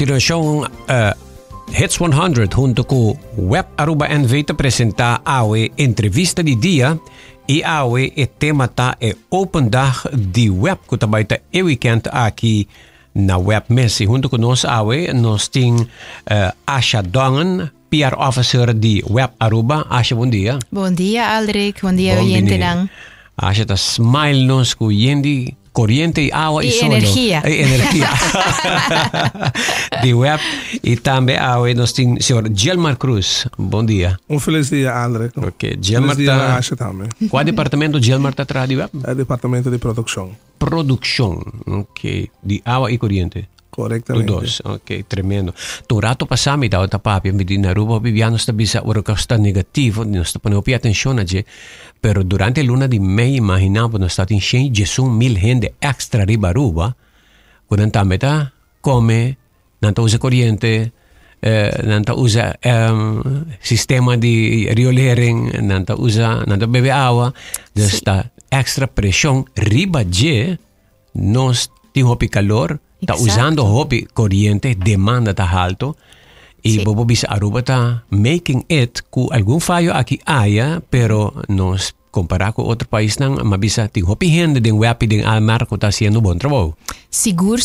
continuación, Hits 100 junto con Web Aruba NV te presenta awe entrevista di dia e awe e tema ta e open dag di web que também tá e weekend aqui na web Messi junto com nós awe nós tem Asha Dongen, PR officer di Web Aruba. Asha, bom dia. Bom dia, Aldrich. Bom dia, oyente lang. Asha ta smile nos ku yendi corriente e água e solo. Energia. E energia. De web. E também água nós temos o senhor Gelmar Cruz. Bom dia. Feliz dia, André. Ok. Gelmar tá... Acha também. Qual departamento Gelmar está atrás de web? É departamento de produção. Produção. Ok. De água e corriente. Correctamente. Dos. Ok, tremendo. Turato pasami daw ta papi mi din naruba bibiano sta bisa ora costa negativo, non sta ponendo più attenzione a je, pero durante luna di mei immaginavo non sta in scena Gesù 1000 gente extra riba ruba, quando meta come nanta usa corriente, nanta usa sistema di riolering, nanta beve acqua, dus sta extra pressione riba je, nos ti hopi calor. Está usando hobby corriente, demanda está alto y bobo bisa Aruba está making it ku algún fallo aquí haya, pero nos comparar con otro país nang mabisa ting hobby gente den web den almarco está haciendo buen trabajo. Sigur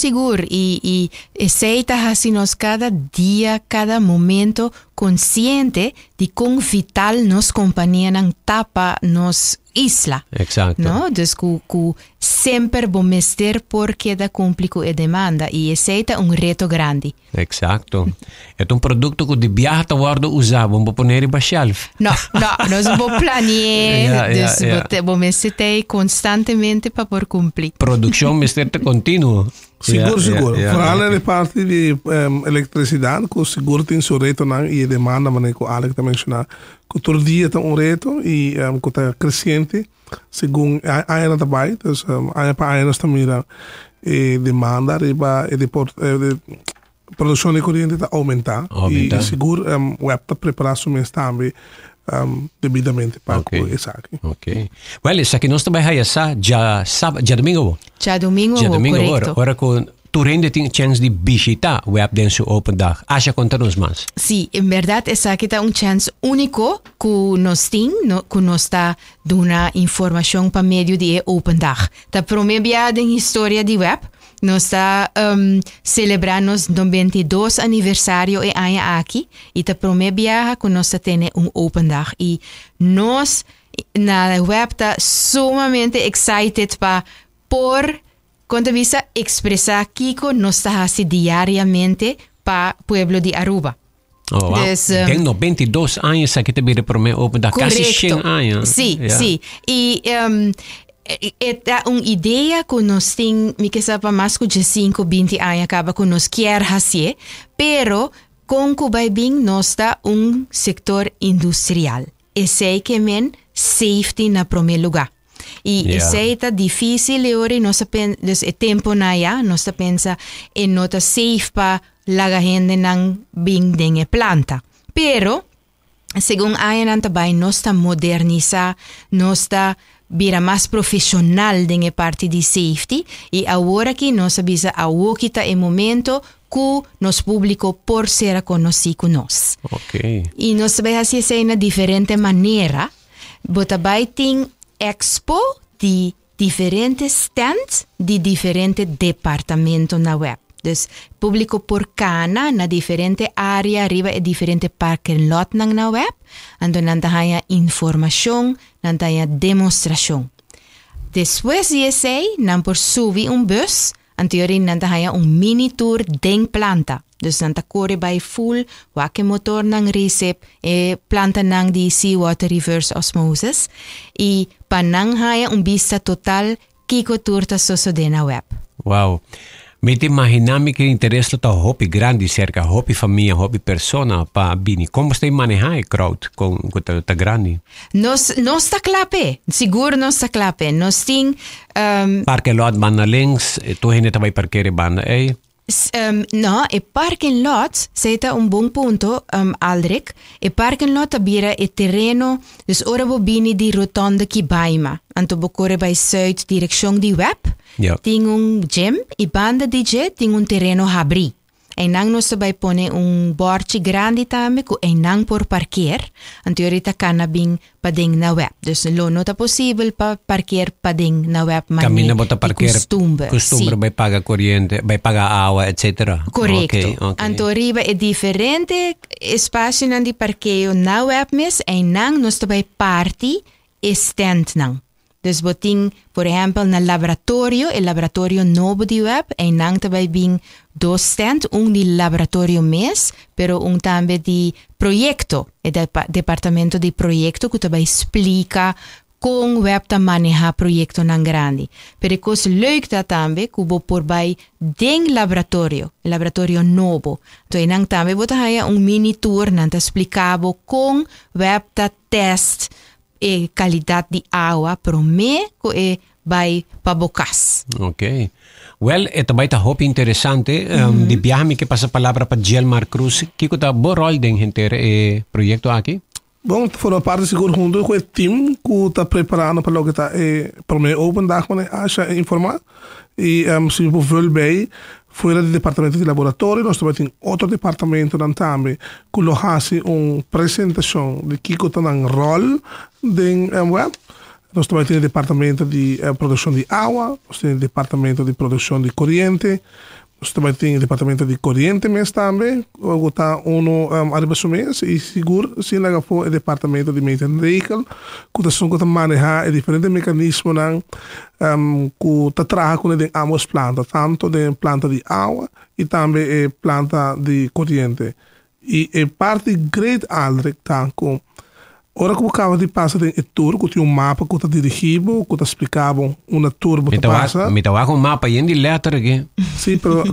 y aceita hacinos cada día, cada momento consciente de cuán vital nos compañía nang tapa nos isla. Exacto. No? Dus ku sempre bomester porque da complico e demanda e aceita un reto grande. Exacto. É um produto que de viaje te guardo usar, vamos poner em shelf. No, nós vamos planear, dus bomester constantemente para por cumprir. Produção mesterte contínuo. Seguro. Vooral in de parte de eletricidade, que seguro tem seu reto e demanda, mas que Alex também mencionou, que todo dia tem reto e que está crescente, segundo a ainda também, então a ainda também e demanda e de produção de corrente está aumentar e seguro web está preparado também devidamente para isso aqui. Ok. Well, isso aqui nós também já domingo. Já domingo, correto. Ora com tu rende tem chance de visitar web dentro do open dag. Acha conta-nos mais. Sí, en verdad esa aqui está chance único que nos tem, que nos está dando informação para meio de open dag. Está promovida em história de web. Nós está celebrando o 22 aniversário e año aqui e está promovida que nós temos open dag e nós na web está sumamente excited para quando visa expressar Kiko nós está assim diariamente para o pueblo de Aruba. Oh, wow. Tenho 22 anos aqui também para mim open dag. Quase 100 anos. Sim. E é uma ideia que nós temos, me que sabe mais que 5, 20 anos acaba que nós quer fazer, pero com que vai bem nós está setor industrial. E sei que men safety na primeiro lugar. E sei está difícil agora nós pensa é tempo na ya nós pensa em nota safe para laga gente nang bing denge planta. Pero segundo ayan também nós está modernizar, nós está vira mais profissional dentro parte de safety e agora que nós avisa a kita é momento que nosso público por ser conhecido nós. Ok. E nós vai fazer na diferente maneira, mas também tem expo de diferentes stands de diferentes departamentos na web. Dus público por cana na diferente área, arriba e diferente parking lot na web. Ando nantahaya informação, nantahaya demonstração. Depois de esse, nan por subir bus, anteriormente nantahaya mini tour den planta. Dus nanta corre by full, wake motor nang recep, e planta nang di seawater reverse osmosis, e panang haya vista total, kiko turta soso na web. Wow. Me te imaginami que interesse tá hobby grande cerca, hobby família, hobby persona para bini. Como você maneja crowd com tá grande? Nós tá clape, seguro nós tá clape. Nós tem parque lot banda links, tu hene vai parqueare banda no, e parking lot seita bom ponto, Aldrich. E parking lot abira e terreno, dus ora bobini di rotonda ki baima. Anto bocore by Zuid direção di web. Ja. Tem gym e banda DJ tem terreno abri. e nang nos tabay pone bordje grande também ku e nang por parquear. Antiorita kanabing pading na web. Dus lo nota possível pa parquear pading na web mani. Camina bota parquear. Costumbre vai pagar corrente, vai pagar água, etc. Correcto. Okay. Antoriba é diferente espaço nan di parqueio na web mes e nang nos tabay party stand nang. Dus boting, por exemplo, na laboratório, el laboratório novo de web, e nang tabay bing dos stand, di laboratório mes, pero também de proyecto, e departamento de proyecto, que tabay explica com web ta maneja proyecto nang grande. Pero cos leuk dat também, kubo por bay den laboratório novo. Então, nang também bota haya mini tour, nang ta explicabo com web ta test, e qualidade de água para mim que vai para bocas. Ok. Well, ito ba ita hope interessante. Di biyahe que pasa palavra para Gelmar Cruz. Kiko ta bo rol den hinter proyecto aqui? Bom, for uma parte seguro junto com o time que está preparando para o que está para mim open dag maar acha informar e se voor bij fora do departamento de laboratório nós também tem outro departamento também que lo hace apresentação de que está na rol de web. Nós também tem o departamento de produção de água, nós temos o departamento de produção de corrente, nós também tem o departamento de corrente mês também, que está arriba do mês, e seguro, se não for o departamento de maintenance vehicle, que está manejar diferentes mecanismos que está trabalhando com ambas plantas, tanto de planta de água e também planta de corrente. E a parte grande Aldrich está com ora que acaba de passar em tour, que tem mapa que está dirigido, que está explicado uma tour que passa. Me estava com mapa e em letra aqui. Sim, pero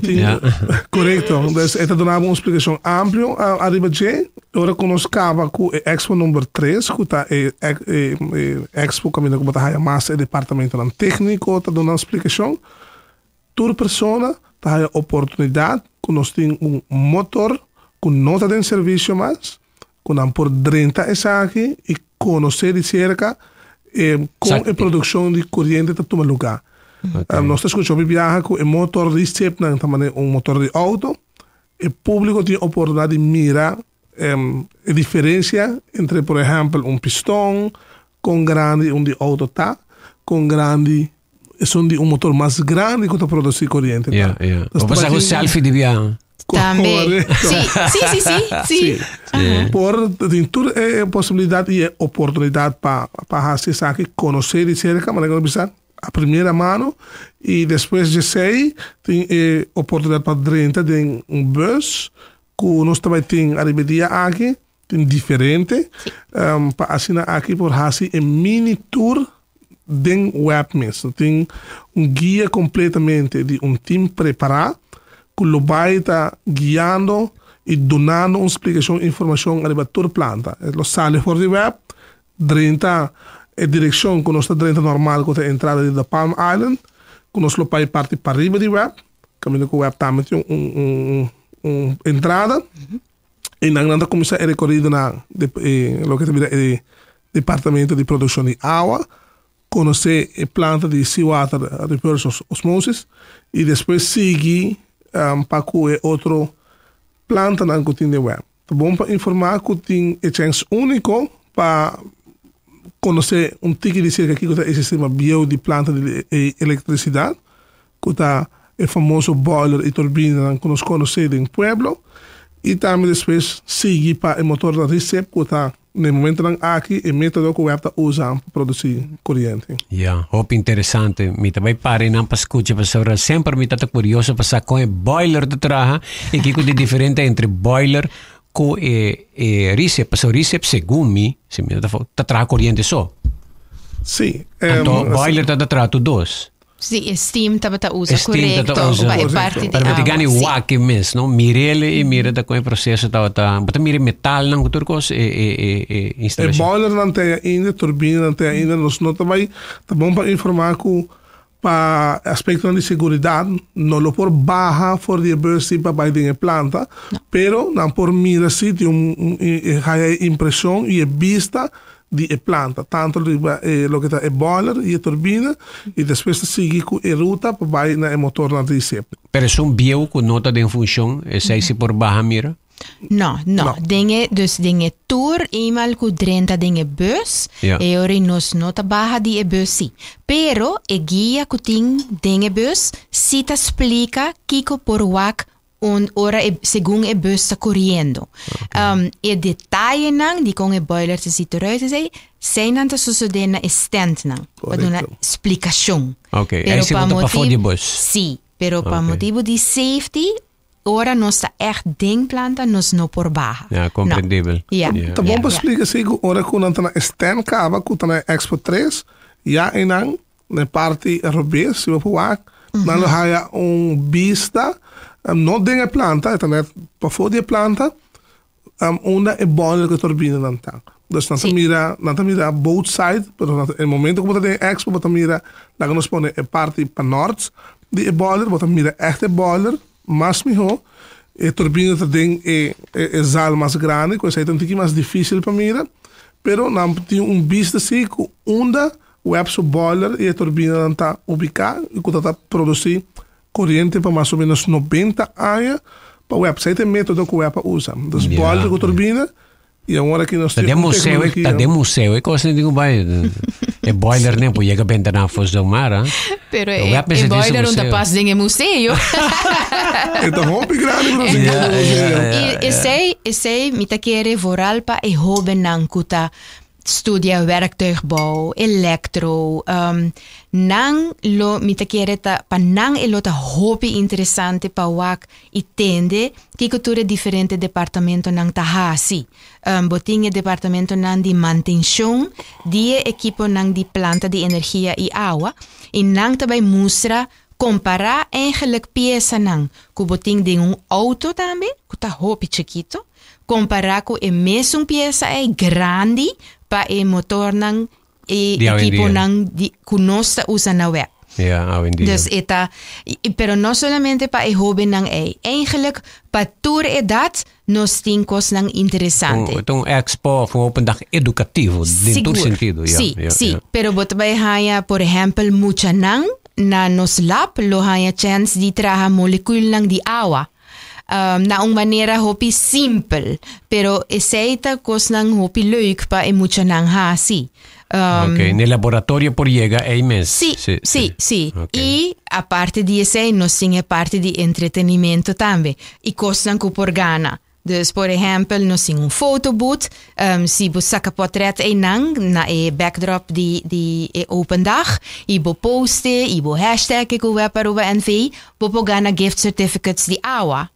correto. Então, está dando uma explicação ampla arriba de. Ora que nós acaba com a Expo número 3, que está Expo caminho que está mais o departamento técnico, está dando uma explicação. Toda pessoa está a oportunidade que nós temos motor que não está em serviço mais. Con por 30 aqui e conhecer de cerca com a produção de corrente que toma lugar. Nós escutamos viajar com o motor de step, também motor de auto. O público tem a oportunidade de mirar a diferença entre, por exemplo, pistão com grande de auto tá, com grande são de motor mais grande que produz corrente. Vou passar com selfie de viagem. Também. Sim. Por tem toda a possibilidade e a oportunidade para fazer isso aqui, conhecer de cerca, mas não a primeira mão e depois de sei tem a oportunidade para dentro de bus que nós também tem a dia aqui tem diferente para assinar aqui por fazer um mini tour de web mesmo tem guia completamente de time preparado que lo vai estar guiando e donando uma explicação, informação a toda planta. Lo sale fora do web, 30 a direção que nós está 30 normal que é a entrada da Palm Island, que nós lo vai partir para arriba do web, caminho que o web também tem uma entrada, e não começa a recorrido na lo que é departamento de produção de água, conhecer a planta de seawater reverse osmosis, e depois seguir para que outro planta na cozinha web. Tá bom para informar que tem a chance único para conhecer tique de cerca aqui que está o sistema bio de planta de eletricidade, que está o famoso boiler e turbina que nós conhecemos em Pueblo, e também depois seguir para o motor da Recep que está no momento aqui o método que o web está usando para produzir corrente. Hope interessante. Me também pare não para escutar, para sempre me está curioso para saber como boiler de trabalho e que é diferente entre boiler com Recep. Para o Recep, segundo mim, se me está trabalhando corrente só. Sim. Então, boiler está trabalhando dois. Sim, steam está usa correto. É parte de para te ganhar o aqui mesmo, não? Mirele e mira da com o processo tá. Bota mira metal não outra coisa instalação. O boiler não tem ainda, turbina não tem ainda, nós não também tá bom para informar que para aspecto de segurança não lo por baja for de burst para vai de planta, pero não por mira se tem impressão e vista de planta, tanto lo que está boiler e turbina, e depois seguir com a ruta para vai na motor na Recep. Pero es un bio con nota de función, esa se por baja mira. No. Dus dingen tour eenmaal ku drenta dingen bus. Ja. E ora nos nota baja di e bus si. Pero e guia ku ting dingen bus si ta explica kiko por wak ora según e bus sta corriendo. Okay. E detalle nang di con e boiler te si eruit sei zijn aan te suceder na stand nang. Para una explicación. Okay, Pero aí se volta para fora de bus. Sí, pero para Okay. motivo de safety ora nos está echt dingplanta nos no por baja. Ja, compreendível. Ja. Tá bom para explicar se ora quando anda na stand cava quando na Expo 3 já enang na parte robês se vou lá na lo haya vista não denga planta então para fora de planta onda é boiler que turbina não tá. Dus não mira both side, pero no momento como tem Expo bota mira lá que nos põe a parte para norte de boiler bota mira echt boiler mas melhor a turbina tem zal mais grande, coisa é um pouquinho mais difícil para mira, pero não tem vista assim com onda o boiler e a turbina está ubicada e quando está produzir corrente para mais ou menos 90 anos para o website é método que o web usa. Dus boiler com turbina e agora que nós temos museu, é coisa que digo vai. É boiler nem por chega bem na foz do mar, Pero e boiler onde passa em museu. Então hobby grande E sei me ta querer voral pa e hobby nang kuta studia werktuigbouw, elektro, nang lo mita kereta pa nang elota hobby interessante pa wak itende que cultura diferente departamento nang tahasi. Botinha departamento nang di manutenção, die equipo nang di planta di energia e água, e nang tabay musra comparar eigenlijk pieza nang ku boting de auto também, ku ta hobby chiquito, comparar com a mesma peça é grande para o motor nang equipo nang que nós usa na web. Ja, hoje em dia. Dus pero não somente para o hobby nang eigenlijk para tour e dat nós temos nang interessante. Então expo foi open dag educativo, em todo sentido. Sí, pero bota vai haya, por exemplo, mucha nang na nos lab lo haya chance de trabalhar molecule nang di água. Na uma maneira hopi simpel, pero essa coisa não hopi leuk pa e mucha nang hasi. Ok, no laboratório por llega é imenso. Sim. Okay. E a parte de esse nós temos parte de entretenimento também. E coisa não por gana. Dus, por exemplo, nós temos fotobooth. Se você saca portret na backdrop de open dag, e você poste, e você hashtag que o web para o NV, você ganha gift certificates de água.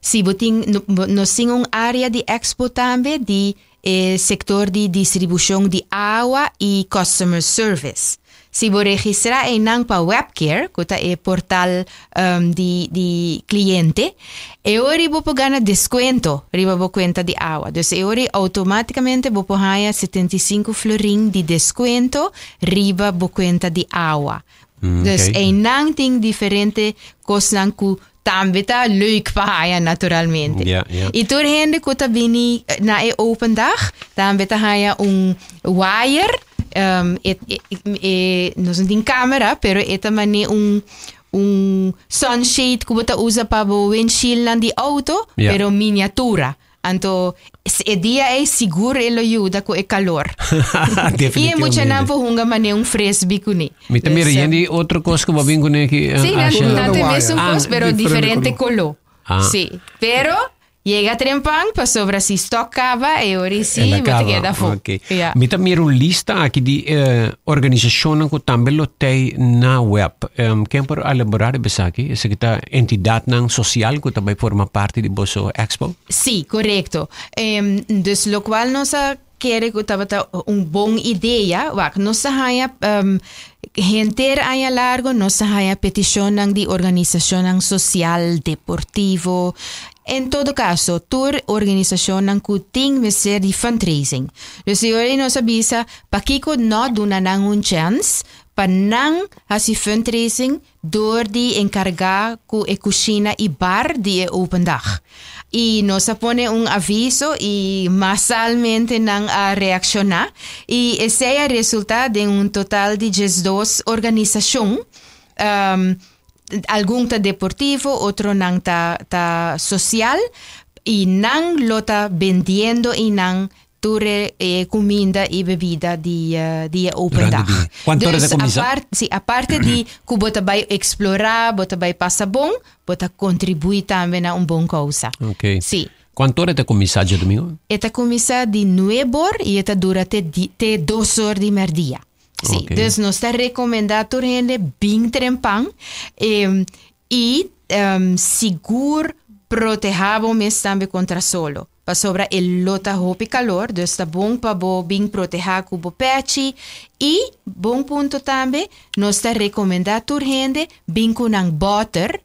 Se nós temos área de expo também de sector de distribuição de água e customer service. Se você registrar em para Webcare, que é o portal de cliente, agora você ganha desconto riba a conta de água. Então, agora automaticamente você ganha 75 florin de desconto riba a conta de água. Então, tem diferente coisas que também tá leuk para naturalmente. E tur gente que tá vindo na open dag, também tá wire, não tem câmera, pero é também sunshade que você usa para o windshield de auto, pero miniatura. Então, esse dia é seguro ele ajuda com o calor. E é muito não por hunga mané fresco cuni. Me também rendi outra coisa que eu vim com aqui. Sim, não tem mesmo coisa, pero diferente color. Sim, pero chega trempang para sobre si stockava e ora sim, me queda fo. Me também lista aqui de organização que também lo tem na web. Quem por elaborar essa aqui? Essa que tá entidade não social que também forma parte de Bosso Expo? Sim, correto. Dus lo qual nós quer que estava boa ideia, nós haya gente a largo, nós haya petição de organização social deportivo. Em todo caso, toda organização que tem que ser de fundraising. Dus hoje nós avisa para que não dá chance para não fazer fundraising door de encargar com a cozinha e bar de open dag. E nós põe aviso e massalmente não a reaccionar. E esse é o resultado de total de 12 organizações. algum tá deportivo, outro não tá social, e não lo tá vendiendo e não ture comida e bebida de open dag. Quanto horas começa? A parte de que você vai explorar, você vai passar bom, você contribui também a bom causa. Ok. Sim. Quanto horas começa de domingo? Esta começa de 9 horas e esta dura até 2 horas de merdia. Sim. Okay. Dus nós está recomendado gente bem trempang e seguro protegabo mes também contra solo. Para sobra el lota hopi calor, dus está bom para bem proteger com o peixe e bom ponto também nós está recomendado gente bem com butter,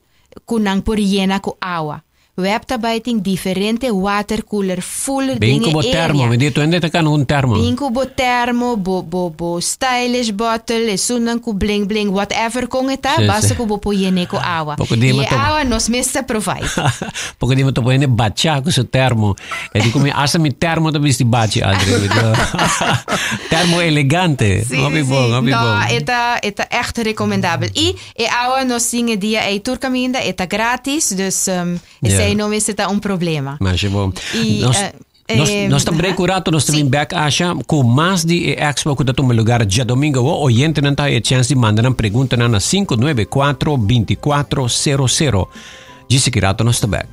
com por hiena com água. We hebben bij diferente water cooler full bem como termo, me dito onde tá um termo. Bem como termo, bo stylish bottle, sunan ku bling bling whatever com eta, basta ku bo poyene ko água. E água nos mesta provide. Porque dimo to poyene bacha com seu termo. E dico me asa mi termo to visti bachi Adri. Termo elegante. Não, bom. Eta echt recomendável. E água nos singe dia e turcaminda eta grátis, dus não é problema. Mas é bom. Nós também curato, nós também back acha com mais de expo que está no lugar já domingo o oyente não tá a chance de mandar uma pergunta na 594-2400. Disse que rato nós está back.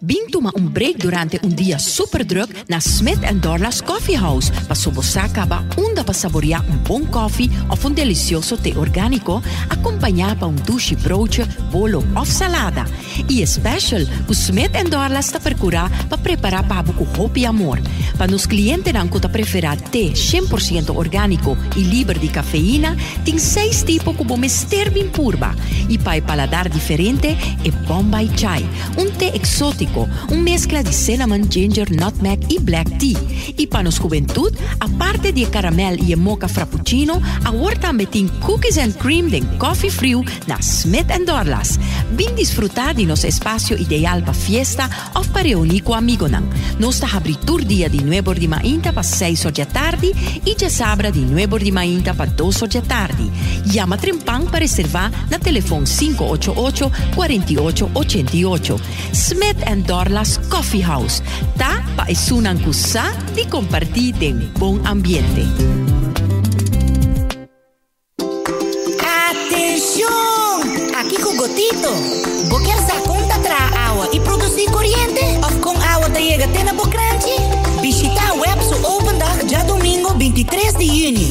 Bing toma break durante dia super druk na Smith & Dorla's Coffee House para você acabar para saborear bom coffee ou delicioso té orgânico acompanhado por douche broodje, bolo ou salada. E special, o Smith & Dorla's está procurar para preparar para com hope e amor. Para nos clientes que preferem té 100% orgânico e livre de cafeína, tem 6 tipos como mister bem purba. E para paladar diferente é Bombay Chai, té exótico, mescla de cinnamon, ginger, nutmeg e black tea. E para nos juventude, a parte de caramel e mocha frappuccino, agora também tem cookies and cream de coffee frio na Smith & Dorla's. Bem desfrutar de nosso espaço ideal para fiesta ou para reunir com amigos. Nós está abrindo dia de 9 horas de manhã para 6 horas da tarde e de sábado de 9 horas de manhã para 2 horas da tarde. Llama Trempang para reservar na telefone 588-4888. Smith & Dorla's Coffee House. Tá para esunan kusa de compartir de bom ambiente. Atenção! Aqui com o Gotito. Vou querer dar conta tra água e produzir corrente? Ou com água da chega até na Bocrante? Visita o website Open Dag já domingo 23 de junho.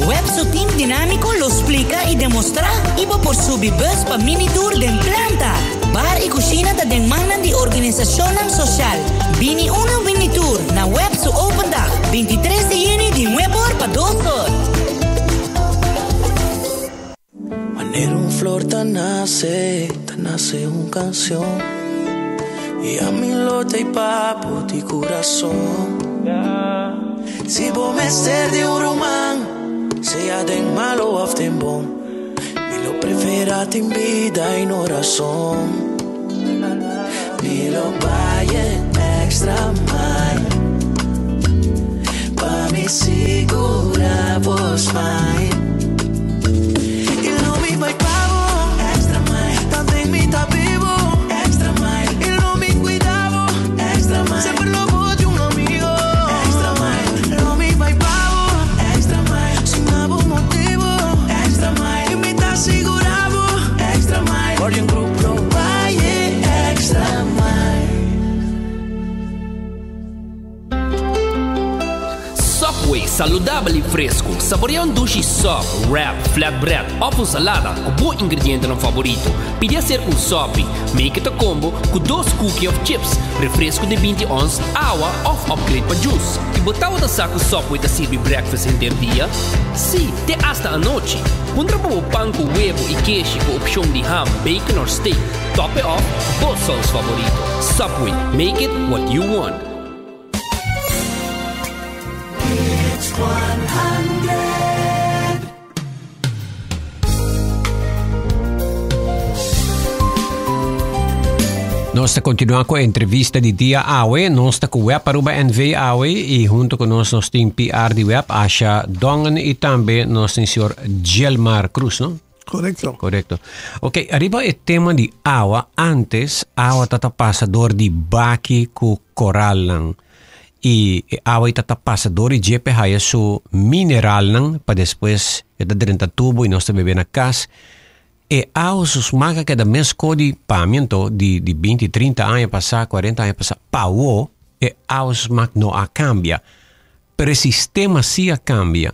O website Team Dinâmico lo explica e demonstra e vou por subir bus para mini tour de planta. Bar e cozinha da demanda de organização social. Bini una mini tour na website Open Dag 23 de junho de 9 horas para 2 horas. Cuando flor te nace canción. Y a mi lote y papo de corazón. Si vos me ser de un román, sea de malo o de bon, me lo prefera en vida y no razón. Me lo vaya extra mile, pa' mi segura vos mine. Y no me va y pago extra mile, tanto en mi ta vivo extra mile. Y no me cuidaba extra mile, siempre lo voy de un amigo extra mile. No me va y pago extra mile, sin algún motivo extra mile. Y me ta asegurado extra mile, por un grupo vaya extra mile. Subway, saudável e fresco. Saboreia duche soft, wrap, flatbread ou salada com bom ingrediente no favorito. Pide ser sop, make it a combo com 2 cookies of chips, refresco de 20 ons, água ou upgrade para juice. E botar o saco Subway da servir breakfast inteiro dia? Sim, até hasta a noite. Pondra para o pão com huevo e queijo com opção de ham, bacon ou steak. Top it off, both sauce favorito. Subway, make it what you want. It's 100. Nós continuamos com a entrevista de dia Awe. Nós estamos com o Web Aruba NV Awe e junto com nós temos PR de Web, Asha Dongen e também nós temos o senhor Gelmar Cruz, não? Correcto. Ok, arriba o tema de água. Antes, água estava passador de baqui com coral lang. E água estava passador de jepe su mineral lang para depois está dentro do tubo e nós estamos bebendo na casa. E água sus marca que da mesco de pamento de 20, 30 anos passar, 40 anos passar, pau e água sus marca não a cambia. Pero o sistema sim a cambia.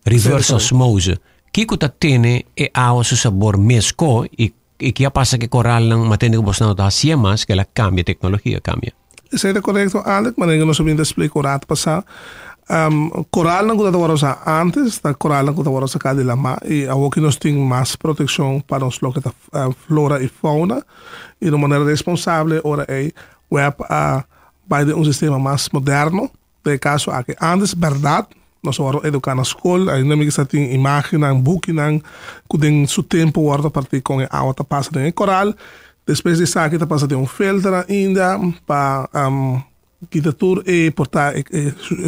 Reverse osmose. Kiko ta tene e água su sabor mesco e que passa que coral lang matende que você não está mais que ela cambia, a tecnologia cambia. Isso é correto, Alex, mas eu não sabia explicar o rato passar. Coral lang kuta warosa antes, da coral lang kuta warosa cada lama e a que nós temos mais proteção para os locais da flora e fauna e de maneira responsável ora é web vai de sistema mais moderno, de caso a que antes verdade nós vamos educar na escola, ainda me que tem imagem, book, que tem seu tempo guarda partir com a água que passa em coral, depois de sair que passa de filtro ainda para kita tur portar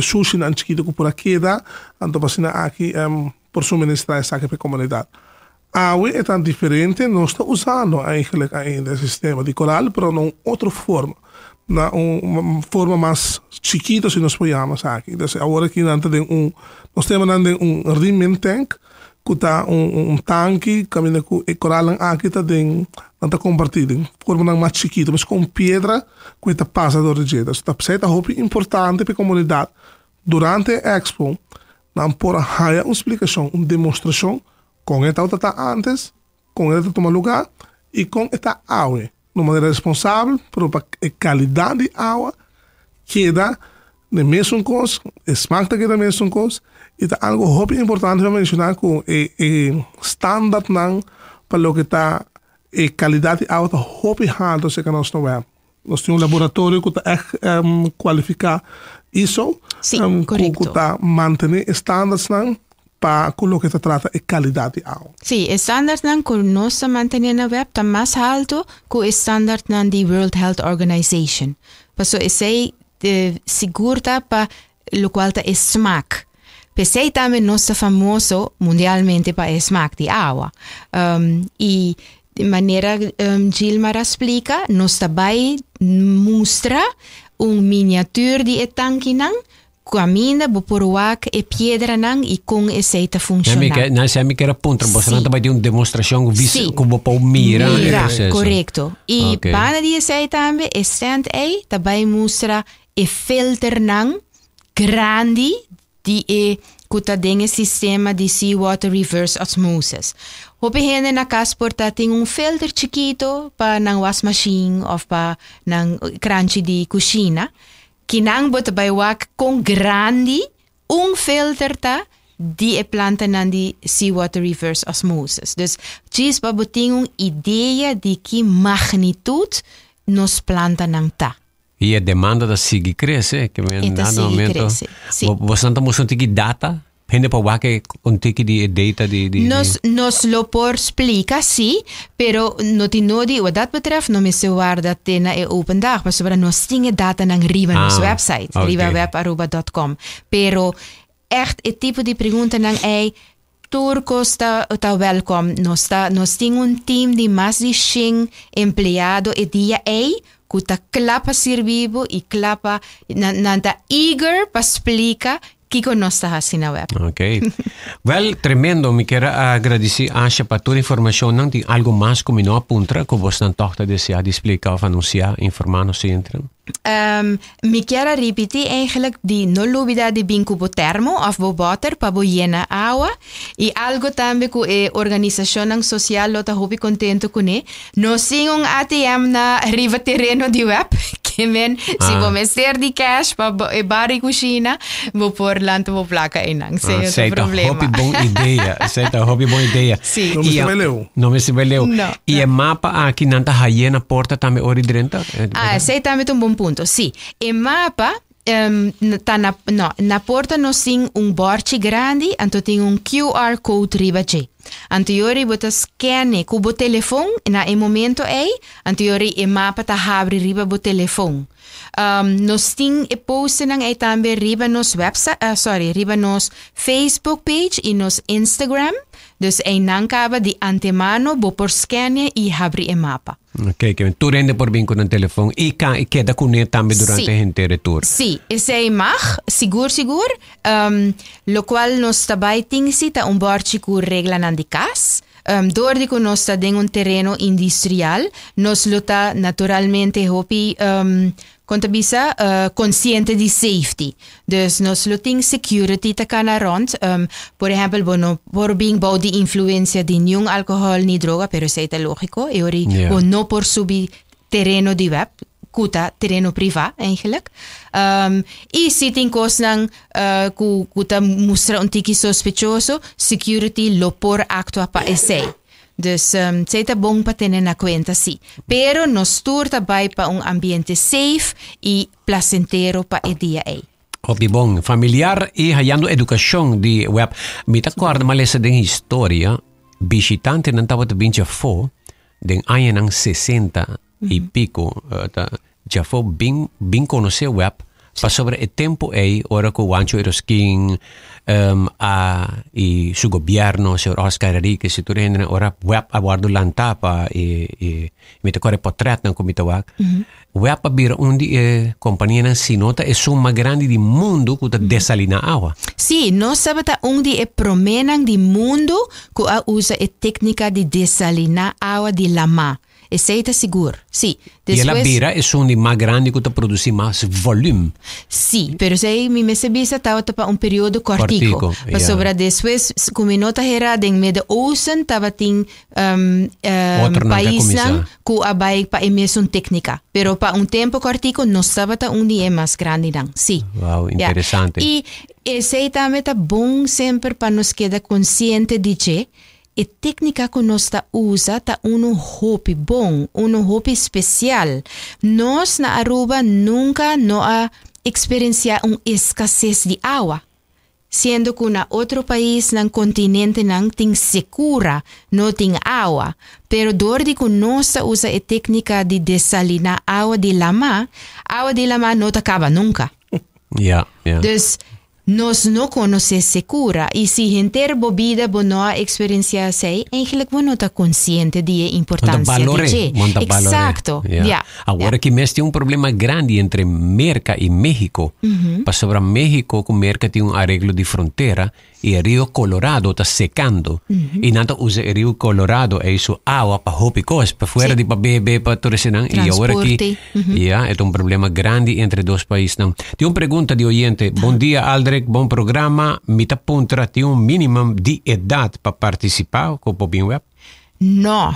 sushi na chiquito que por aqui dá, então passando aqui por suministrar essa para a comunidade. A água é tão diferente, nós estamos usando ainda o sistema de coral, mas não outra forma. Na uma forma mais chiquita se nós podemos aqui. Então agora aqui nós temos rimming tank que está tanque caminho com o coral aqui está está compartido forma mais chiquita mas com pedra que está passando do jeito. Então é muito importante para a comunidade durante a expo não por uma explicação, uma demonstração com esta está antes, com esta toma lugar e com esta água. De maneira responsável, para a qualidade de água queda na mesma coisa, esmaga que da mesma coisa, e é algo muito importante para mencionar que o standard para o que está a qualidade de água está muito alto se que nós não vemos. Nós temos um laboratório que está qualificar ISO, que está manter standards para o que se trata de qualidade de água. Sim, o standard que nós mantemos na web está mais alto que o standard da World Health Organization. Por isso, esse é seguro para o qual é smack. Esse também nós é famoso mundialmente para o smack de água. E de maneira Gilmar explica, nós também mostra miniatura de tanque caminha por uak e pedra e com esse funciona. Nós é que era ponto, você não vai ter uma demonstração como para mira correto. E para dizer também, stand também mostra e filter grande de que tem sistema de seawater reverse osmosis. Hope gente na casa porta tem filter chiquito para na wash machine ou para na crunchy de cozinha. Que não bota baiwak com grande filter de planta de seawater reverse osmosis. Dus diz para botar uma ideia de que magnitude nos planta não tá. E a demanda da sigue cresce, que em dado momento você não está mostrando que data. Gente para que um tique de data de nos lo por explica sim, pero no tinodi o dat betreft no me se guarda tena e open dag, mas sobre nós tinha data na riba nos website, ribawebaruba.com. Pero echt e tipo de pergunta nang turcos tá welcome. Nós tinha team de mais de 100 empleado e dia que tá clapa servivo e clapa nanta eager para explicar que nós está assim na web. Ok. Well, tremendo. Me quero agradecer a Asha para toda a informação. Não tem algo mais que me não aponta que você não toca de explicar ou anunciar, informar no centro? Me quero repetir eigenlijk die nulubida de bincubo termo of bo water para bo llena agua e algo também que a organização social lo tá hopi contento com né. Nós temos ATM na riva terreno de web que men se bo meter de cash para bari cozinha bo por lanto bo placa enang sem problema. Hopi boa ideia. Certo, hopi boa ideia. Sim. Não me se valeu. E a mapa aqui não tá llena porta também ori dentro. Sei também um bom ponto. Sim, o mapa na porta nos tem bordje grande, anto tem QR code riba je. Anteriori bota scanne cubo telefone na momento anteriori e mapa ta abre riba bo telefone. Nos ting e posten nang também riba nos website, riba nos Facebook page e nos Instagram. Dus nang kaba di antemano bo por scanne e abre e mapa. Ok, que tu rende por bem com o telefone e queda com ele também durante a inteira tour. Sim, esse mag, seguro. Lo qual nos tabay tingsi ta bordje ku regla nan di kas. Doordi ko nos ta den terreno industrial, nos lota naturalmente hopi contabisa consciente di safety. Dus nos loting security ta kana rond. Por ejemplo, bueno, por being bouw di influencia di nyung alcohol ni droga, pero sei ta logico. E ori no por subi terreno di web. Kuta terreno priva eigenlijk. E sitting kos nang kuta mustra un tiki sospechoso, security lo por actua pa essay. Dus sei ta bong pa tenen na cuenta si. Pero nos turta bay pa un ambiente safe e placentero pa e dia Opi bong, familiar e hayando educação di web. Mita acorda malesa den historia, visitante nan tawat bincha fo, den aya nang 60 e pico, já foi bem conhecer o web, para sobre o tempo ora que o ancho era skin e su governo, se Oscar Enrique, se tu rende ora web aguardo lantapa e me te corre portrait não como itawak. Web abira undi companhia na sinota é suma grande di mundo que desalina água. Sim, nós sabemos undi é promenang di mundo que usa a técnica de desalinar água de lama. E sei tá seguro. Sim. E ela bira é onde mais grande que produzir mais volume. Sim, pero sei me sebisa tava para período cortico. Para sobre depois como nota era den Midden-Oosten tava ting país lang ku abay pa emission técnica. Pero pa tempo cortico não estava ta onde é mais grande lang. Sim. Wow, interessante. E sei também tá bom sempre para nos quedar consciente de que a técnica que nós usa tá hobby bom, hobby especial. Nós na Aruba nunca a experienciar escassez de água. Sendo que na outro país, no continente, não tem segura, não tem água. Pero desde que nós usa a técnica de desalinar água de lama não acaba nunca. Yeah. Dus, nós não conhecemos segura e se gente bobida não experiencia sei, eigenlijk we não está consciente de a importância de Exacto. Agora que mesmo tem problema grande entre Merca e México. Para sobre México, que Merca tem arreglo de fronteira e o Rio Colorado está secando. E nada usa o Rio Colorado é isso água para hopicos, para fora de para beber, para torcenan. E agora que é problema grande entre dois países. Tem uma pergunta de oyente. Bom dia, Aldrich. Bom programa. Mita puntra tem mínimo de idade para participar com o Popin Web? No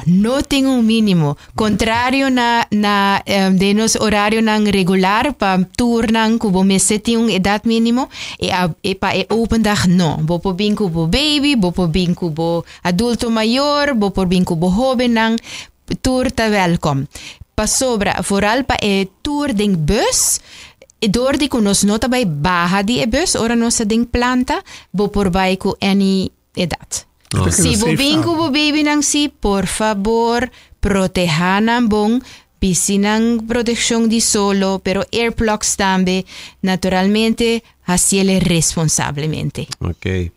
tem mínimo. Contrário de nos horário regular para turnan kubo mese tem idade mínimo e para open dag no. Bo po bin kubo baby, bo po bin kubo adulto maior, bo po bin kubo joven nang tour ta welcome. Pa sobra vooral pa tour ding bus. E door die ku nos nota bij baja die bus, ora nos ding planta, bo por bij ku any edad. Si bo bingo bo baby nang si, por favor, protejan bong, piscinang protección di solo, pero earplugs también, naturalmente, haciele responsablemente. Ok.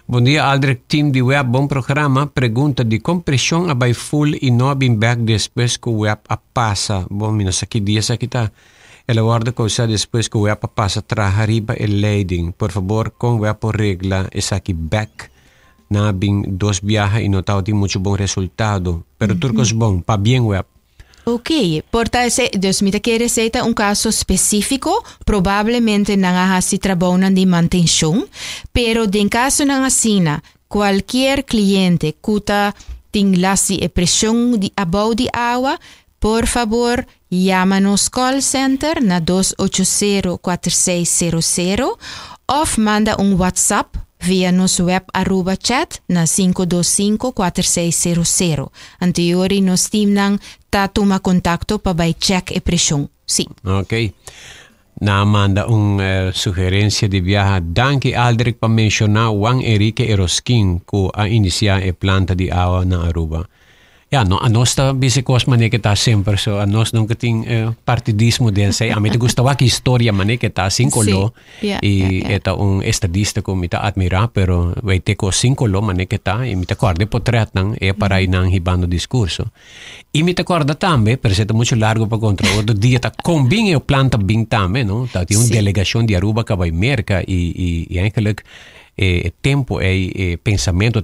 Bom dia, Aldrich, team de web, bom programa. Pergunta de compressão a by full e no bin back depois que o web a passa. Bom, minas aqui dias aqui tá. Ela guarda coisa depois que o web a passa traz arriba e leading. Por favor, com web por regla, essa aqui back. Na bin dos viajes e não tem muito bom resultado. Pero turcos bom, pa bem web. Ok, dus me quiere decir caso específico, probablemente não há se trabalham de manutenção, pero en caso não assina, qualquer cliente que tem a pressão de abaixo de água, por favor, llama-nos call center na 280-4600 of manda WhatsApp via nos web @chat na 525-4600. Anteriori nos team nang toma contacto pa by check e pressão. Sim. Ok. na Amanda sugerência de viajar. Danke Aldrich para mencionar Juan Enrique Eroskin que a iniciar a planta de água na Aruba. A nós está bisicos mané que está sempre, so a nós nunca tem partidismo desse. A mim te gostava que história mané que está 5 lo e eta estadista que me admira, pero vai ter ko 5 lo mané que está e me te acorde portret nang para ir nang hibando discurso. E me te acorda também, pero é muito largo para contra outro dia tá combina o planta bem também, não? Tá tem delegação de Aruba que vai merca e eigenlijk tempo pensamento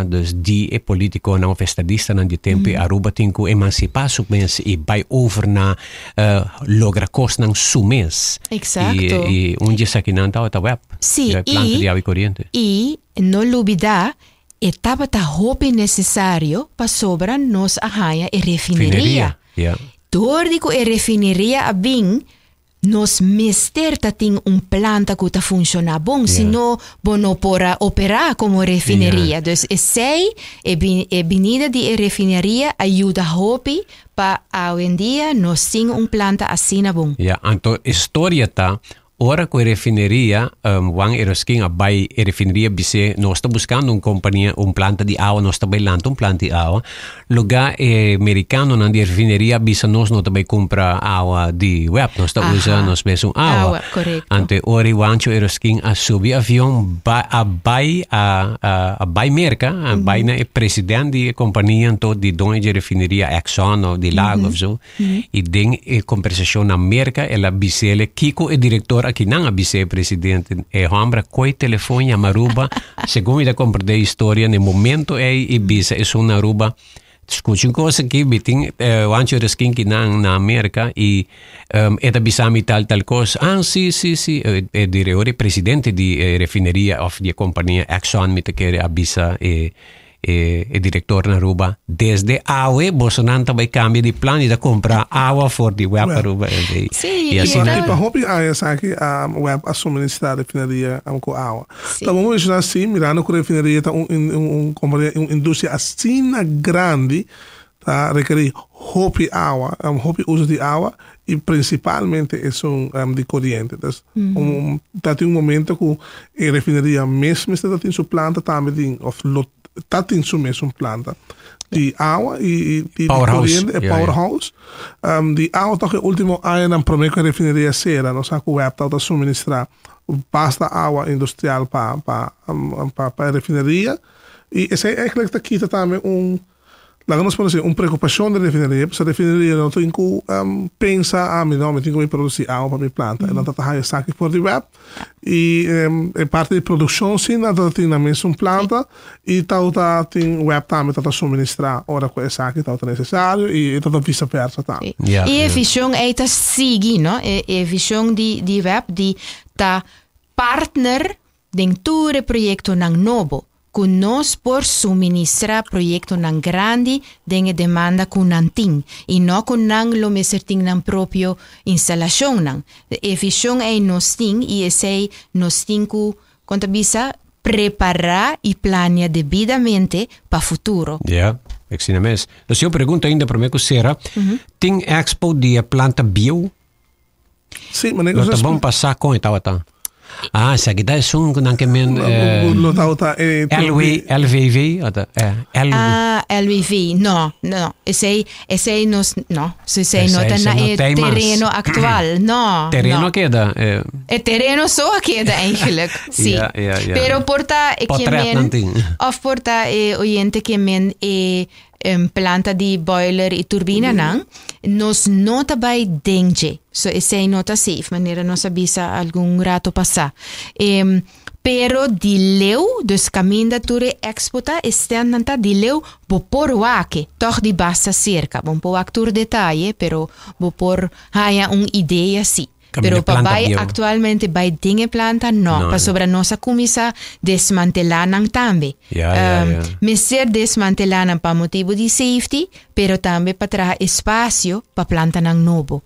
dus die politico não festadista não de tempo Aruba tem que emancipar su mens e vai over na logra cos não su mens. Exacto. E onde sa que não tá web. Sim, planta de água corriente. E não olvidar etapa tá hope necessário para sobra nos arranha e refineria. Tordico e refineria a bem nos mister tem planta que tá funciona bom, senão não pora operar como refineria. Dus sei e venida de refineria ajuda hope para hoje em dia nós tem planta assim bom. Então história tá ora com a refineria, Juan Eroskin a vai a refineria bise, nós está buscando companhia, planta de água, nós está bailando planta de água. Lugar americano na de refineria bise nós não também compra água de web, nós está usando nós mesmo água. Correto. Ante ora Juan Eroskin a subir avião a vai merca, a vai na presidente de companhia então de dono de refineria Exxon ou de Lago ou so. E den conversação na merca, ela bise ele Kiko é diretor aqui não a vice-presidente Hambra coi telefone a Aruba segundo eu comprei a história no momento e bisa é uma Aruba escute coisa que biting antes era skin que na América e eta bisami tal coisa sim é diretor presidente de refineria of de companhia Exxon me te quer abisa e diretor na Aruba desde água Bolsonaro vai cambiar de plano de comprar água for de web Aruba e assim para hope aqui a web a suministrar a refineria com água então vamos imaginar assim mirando com a refineria tá companhia indústria assim grande tá requer hope água hope uso de água e principalmente é de corriente então tá tem momento que a refineria mesmo está tem sua planta também of tá tem su mesmo planta de água e powerhouse powerhouse de água tá que último ano na primeira refineria será nós a web tá suministrar basta água industrial para refineria e esse é que tá aqui também nós podemos dizer preocupação da refineria porque a refineria não tem que pensar não me tenho que produzir água para minha planta não tá aí saque por de web e parte de produção sim não tem na mesma planta e tá tem web também tá suministrar ora com essa que tá necessário e tá vice-versa também e a visão é tá seguir não a visão de web de tá partner dentro do projeto nang novo que nós por suministrar projeto nang grande dengue demanda com nanting e não com nang lo meserting nang próprio instalação nang e visão é nós ting e esse nós ting ku contabisa preparar e planear devidamente para futuro. Exina mes. Dus eu pergunto ainda para mim que será tem expo de planta bio? Sim, mas não tá bom passar com e tal. Sa kita é nang kemen LVV LVV no esse nos no se nota na terreno actual no terreno queda terreno só queda eigenlijk sim pero porta que men of porta oyente que men planta de boiler e turbina nos nota by danger so esse nota safe maneira nós avisa algum rato passar pero dileu dus caminda ture exporta estendanta dileu bo por wake toch di basta cerca bom po actur detalhe pero bo por haya ideia sim pero para actualmente vai dinge planta não para sobre nossa comissa desmantelar também ser desmantelar para motivo de safety pero também para trazer espaço para planta novo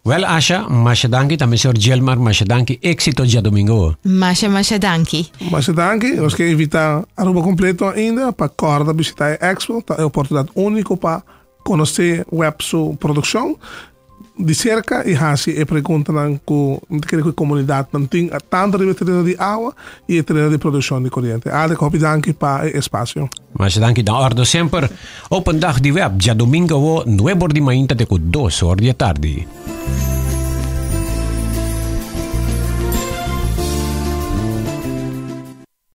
well Asha mashadanki também senhor Gelmar mashadanki éxito dia domingo mashadanki nós queremos evitar Aruba completo ainda para corda visitar a Expo é a oportunidade única para conhecer web sua produção de cerca e hasi e perguntam com a comunidade não tem tanto de treino de água e treino de produção de corrente. Ale hopi danki pa espaço. Mas danki da ordo sempre. Open dag di web, ja domingo 9 di manhã até 2 horas da tarde.